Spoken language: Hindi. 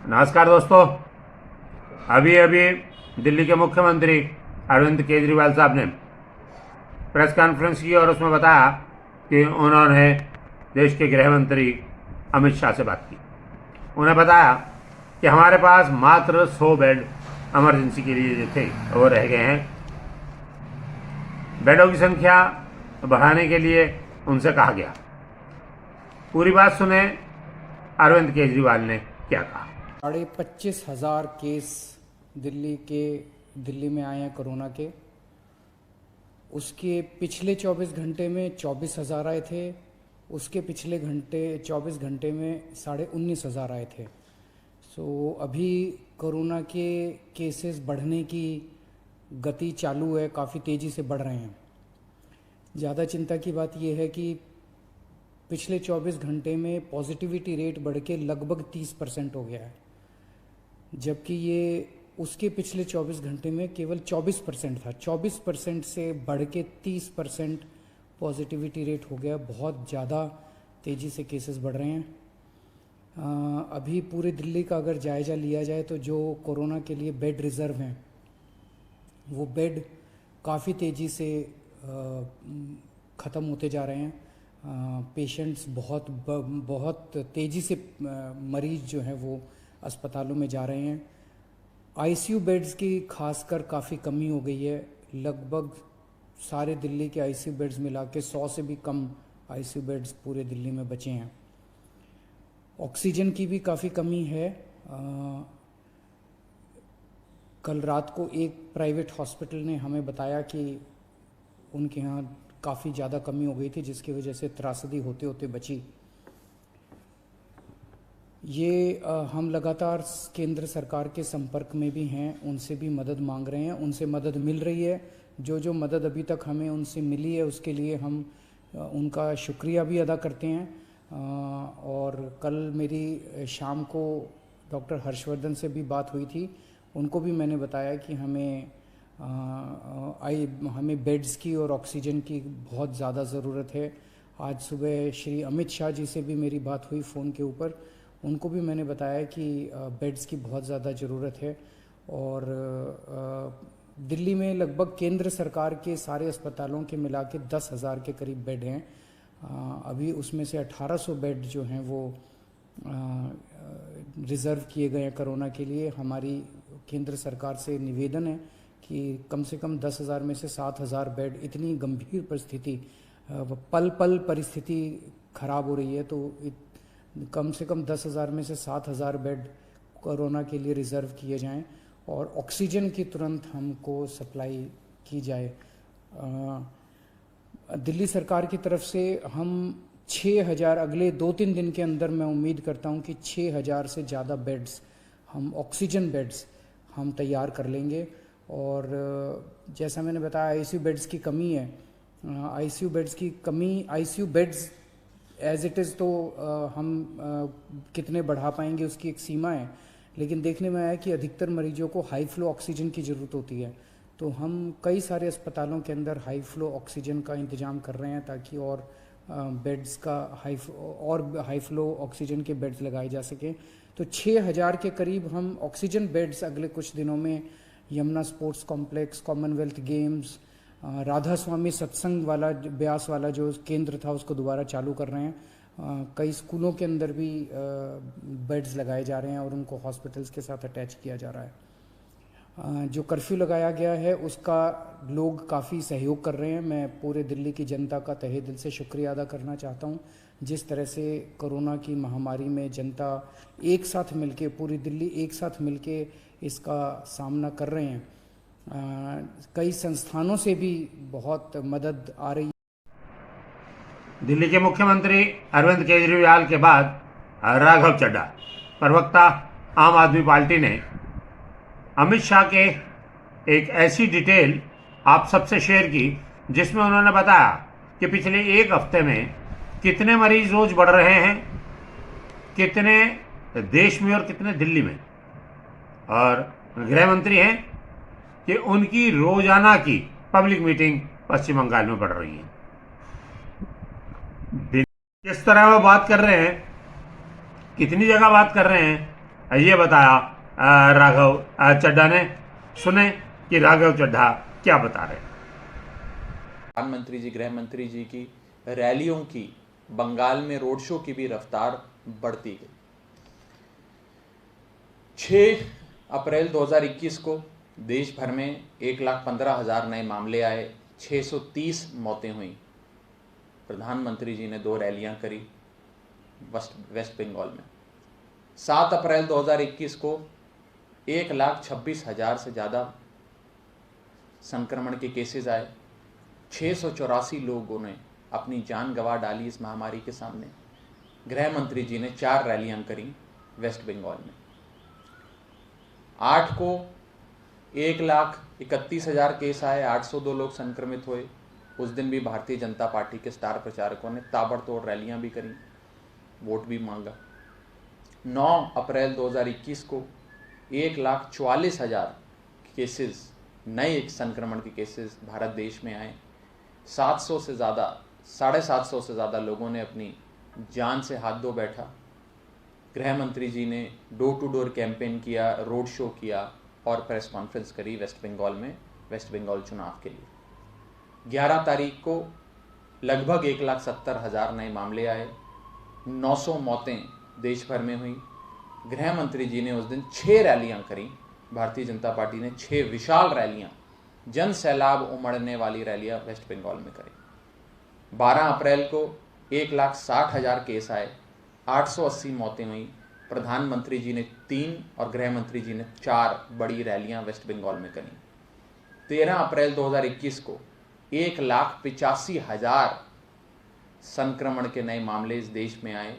नमस्कार दोस्तों। अभी अभी दिल्ली के मुख्यमंत्री अरविंद केजरीवाल साहब ने प्रेस कॉन्फ्रेंस की और उसमें बताया कि उन्होंने देश के गृह मंत्री अमित शाह से बात की। उन्हें बताया कि हमारे पास मात्र 100 बेड इमरजेंसी के लिए जो थे वो रह गए हैं। बेडों की संख्या बढ़ाने के लिए उनसे कहा गया। पूरी बात सुने अरविंद केजरीवाल ने क्या कहा। 25,500 केस दिल्ली में आए हैं कोरोना के। उसके पिछले 24 घंटे में 24,000 आए थे। उसके पिछले 24 घंटे में 19,500 आए थे। सो अभी कोरोना के केसेस बढ़ने की गति चालू है, काफ़ी तेज़ी से बढ़ रहे हैं। ज़्यादा चिंता की बात यह है कि पिछले 24 घंटे में पॉजिटिविटी रेट बढ़ के लगभग 30% हो गया है, जबकि ये उसके पिछले 24 घंटे में केवल 24% था। 24% से बढ़ के 30% पॉजिटिविटी रेट हो गया। बहुत ज़्यादा तेज़ी से केसेस बढ़ रहे हैं। अभी पूरे दिल्ली का अगर जायज़ा लिया जाए तो जो कोरोना के लिए बेड रिज़र्व हैं वो बेड काफ़ी तेज़ी से ख़त्म होते जा रहे हैं। पेशेंट्स बहुत तेज़ी से मरीज़ जो हैं वो अस्पतालों में जा रहे हैं। आईसीयू बेड्स की खासकर काफ़ी कमी हो गई है। लगभग सारे दिल्ली के आईसीयू बेड्स मिला के 100 से भी कम आईसीयू बेड्स पूरे दिल्ली में बचे हैं। ऑक्सीजन की भी काफ़ी कमी है। कल रात को एक प्राइवेट हॉस्पिटल ने हमें बताया कि उनके यहाँ काफ़ी ज़्यादा कमी हो गई थी, जिसकी वजह से त्रासदी होते होते बची। ये हम लगातार केंद्र सरकार के संपर्क में भी हैं, उनसे भी मदद मांग रहे हैं, उनसे मदद मिल रही है। जो मदद अभी तक हमें उनसे मिली है उसके लिए हम उनका शुक्रिया भी अदा करते हैं। और कल मेरी शाम को डॉक्टर हर्षवर्धन से भी बात हुई थी। उनको भी मैंने बताया कि हमें बेड्स की और ऑक्सीजन की बहुत ज़्यादा ज़रूरत है। आज सुबह श्री अमित शाह जी से भी मेरी बात हुई फ़ोन के ऊपर। उनको भी मैंने बताया कि बेड्स की बहुत ज़्यादा ज़रूरत है। और दिल्ली में लगभग केंद्र सरकार के सारे अस्पतालों के मिला के 10,000 के करीब बेड हैं। अभी उसमें से 1,800 बेड जो हैं वो रिज़र्व किए गए हैं कोरोना के लिए। हमारी केंद्र सरकार से निवेदन है कि कम से कम 10,000 में से 7,000 बेड, इतनी गंभीर परिस्थिति, पल पल परिस्थिति खराब हो रही है, तो कम से कम 10,000 में से 7,000 बेड कोरोना के लिए रिज़र्व किए जाएं और ऑक्सीजन की तुरंत हमको सप्लाई की जाए। दिल्ली सरकार की तरफ से हम 6,000 अगले 2-3 दिन के अंदर मैं उम्मीद करता हूं कि 6,000 से ज़्यादा बेड्स, हम ऑक्सीजन बेड्स हम तैयार कर लेंगे। और जैसा मैंने बताया आईसीयू बेड्स की कमी है। आईसीयू बेड्स की कमी, ICU beds as it is तो हम कितने बढ़ा पाएंगे उसकी एक सीमा है, लेकिन देखने में आया कि अधिकतर मरीजों को हाई फ्लो ऑक्सीजन की ज़रूरत होती है। तो हम कई सारे अस्पतालों के अंदर हाई फ्लो ऑक्सीजन का इंतज़ाम कर रहे हैं ताकि और बेड्स का हाई फ्लो ऑक्सीजन के बेड्स लगाए जा सकें। तो 6,000 के करीब हम ऑक्सीजन बेड्स अगले कुछ दिनों में Yamuna sports complex, Commonwealth Games, Radha Soami Satsang वाला ब्यास वाला जो केंद्र था उसको दोबारा चालू कर रहे हैं। कई स्कूलों के अंदर भी बेड्स लगाए जा रहे हैं और उनको हॉस्पिटल्स के साथ अटैच किया जा रहा है। जो कर्फ्यू लगाया गया है उसका लोग काफ़ी सहयोग कर रहे हैं। मैं पूरे दिल्ली की जनता का तहे दिल से शुक्रिया अदा करना चाहता हूं। जिस तरह से कोरोना की महामारी में जनता एक साथ मिलके, पूरी दिल्ली एक साथ मिलके इसका सामना कर रहे हैं। कई संस्थानों से भी बहुत मदद आ रही है। दिल्ली के मुख्यमंत्री अरविंद केजरीवाल के बाद राघव चड्ढा, प्रवक्ता आम आदमी पार्टी, ने अमित शाह के एक ऐसी डिटेल आप सबसे शेयर की जिसमें उन्होंने बताया कि पिछले एक हफ्ते में कितने मरीज रोज बढ़ रहे हैं, कितने देश में और कितने दिल्ली में। और गृह मंत्री हैं कि उनकी रोजाना की पब्लिक मीटिंग पश्चिम बंगाल में पड़ रही है। किस तरह वो बात कर रहे हैं, कितनी जगह बात कर रहे हैं, ये बताया राघव चड्ढा ने। सुने कि राघव चड्ढा क्या बता रहे हैं। प्रधानमंत्री जी, गृह मंत्री जी की रैलियों की, बंगाल में रोड शो की भी रफ्तार बढ़ती गई। 6 अप्रैल 2021 को देश भर में 1,15,000 नए मामले आए, 630 मौतें हुई। प्रधानमंत्री जी ने 2 रैलियां करी वेस्ट बंगाल में। 7 अप्रैल 2021 को 1,26,000 से ज़्यादा संक्रमण के केसेस आए। 684 लोगों ने अपनी जान गंवा डाली इस महामारी के सामने। गृह मंत्री जी ने 4 रैलियां करी वेस्ट बंगाल में। 8 को 1,31,000 केस आए, 802 लोग संक्रमित हुए। उस दिन भी भारतीय जनता पार्टी के स्टार प्रचारकों ने ताबड़तोड़ रैलियां भी करी, वोट भी मांगा। 9 अप्रैल 2021 को 1,44,000 केसेस, नए संक्रमण के केसेस भारत देश में आए। 700 से ज़्यादा, 750 से ज़्यादा लोगों ने अपनी जान से हाथ धो बैठा। गृह मंत्री जी ने डोर टू डोर कैंपेन किया, रोड शो किया और प्रेस कॉन्फ्रेंस करी वेस्ट बंगाल में, वेस्ट बंगाल चुनाव के लिए। 11 तारीख को लगभग 1,70,000 नए मामले आए, 900 मौतें देश भर में हुई। गृह मंत्री जी ने उस दिन 6 रैलियां करी। भारतीय जनता पार्टी ने 6 विशाल रैलियां, जन सैलाब उमड़ने वाली रैलियां वेस्ट बंगाल में करी। 12 अप्रैल को 1,60,000 केस आए, 880 मौतें हुई। प्रधानमंत्री जी ने 3 और गृह मंत्री जी ने 4 बड़ी रैलियां वेस्ट बंगाल में करी। 13 अप्रैल 2021 को 1,85,000 संक्रमण के नए मामले इस देश में आए।